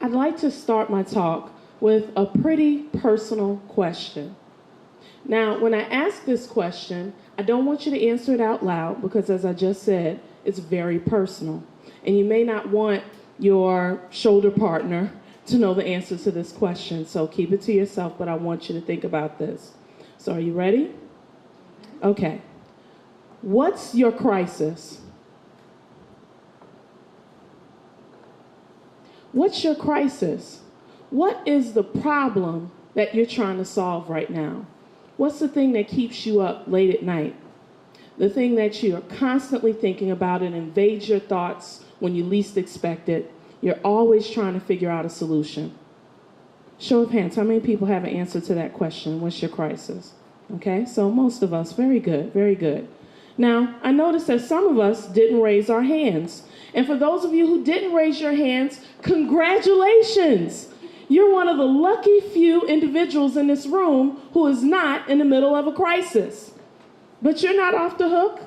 I'd like to start my talk with a pretty personal question. Now, when I ask this question, I don't want you to answer it out loud because, as I just said, it's very personal. And you may not want your shoulder partner to know the answer to this question, so keep it to yourself, but I want you to think about this. So are you ready? Okay. What's your crisis? What's your crisis? What is the problem that you're trying to solve right now? What's the thing that keeps you up late at night? The thing that you're constantly thinking about and invades your thoughts when you least expect it. You're always trying to figure out a solution. Show of hands, how many people have an answer to that question? What's your crisis? Okay, so most of us. Very good, very good. Now, I noticed that some of us didn't raise our hands. And for those of you who didn't raise your hands, congratulations! You're one of the lucky few individuals in this room who is not in the middle of a crisis. But you're not off the hook.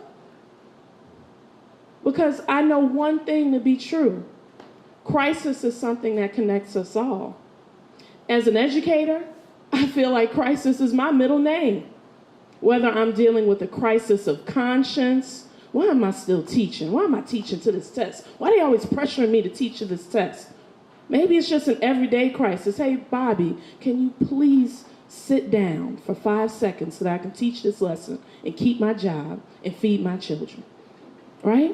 Because I know one thing to be true. Crisis is something that connects us all. As an educator, I feel like crisis is my middle name. Whether I'm dealing with a crisis of conscience, why am I still teaching? Why am I teaching to this test? Why are they always pressuring me to teach to this test? Maybe it's just an everyday crisis. Hey, Bobby, can you please sit down for 5 seconds so that I can teach this lesson and keep my job and feed my children? Right?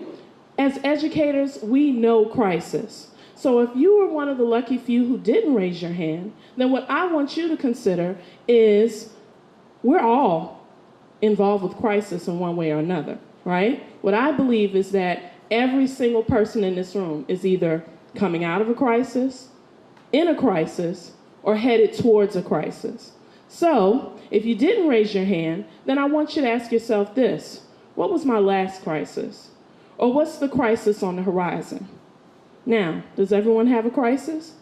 As educators, we know crisis. So if you were one of the lucky few who didn't raise your hand, then what I want you to consider is we're all involved with crisis in one way or another, right? What I believe is that every single person in this room is either coming out of a crisis, in a crisis, or headed towards a crisis. So if you didn't raise your hand, then I want you to ask yourself this: what was my last crisis? Or what's the crisis on the horizon? Now, does everyone have a crisis?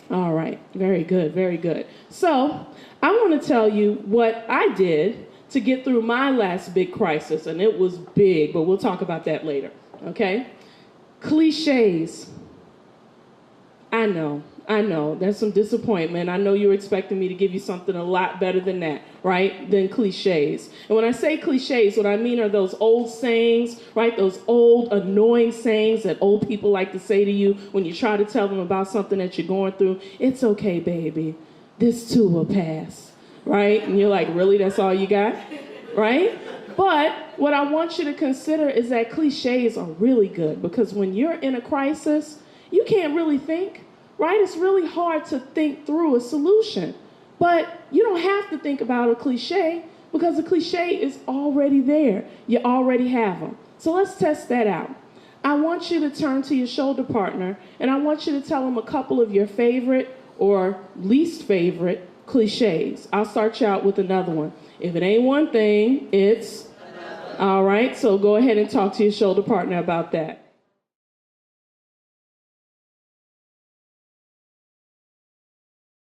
All right, very good, very good. So I want to tell you what I did to get through my last big crisis, and it was big, but we'll talk about that later, okay? Cliches. I know, there's some disappointment. I know you were expecting me to give you something a lot better than that, right? Than cliches. And when I say cliches, what I mean are those old sayings, right? Those old annoying sayings that old people like to say to you when you try to tell them about something that you're going through. It's okay, baby. This too will pass, right? And you're like, really? That's all you got? Right? But what I want you to consider is that cliches are really good because when you're in a crisis, you can't really think, right? It's really hard to think through a solution. But you don't have to think about a cliche because the cliche is already there. You already have them. So let's test that out. I want you to turn to your shoulder partner and I want you to tell them a couple of your favorite or least favorite cliches. I'll start you out with another one. If it ain't one thing, it's all right. So go ahead and talk to your shoulder partner about that.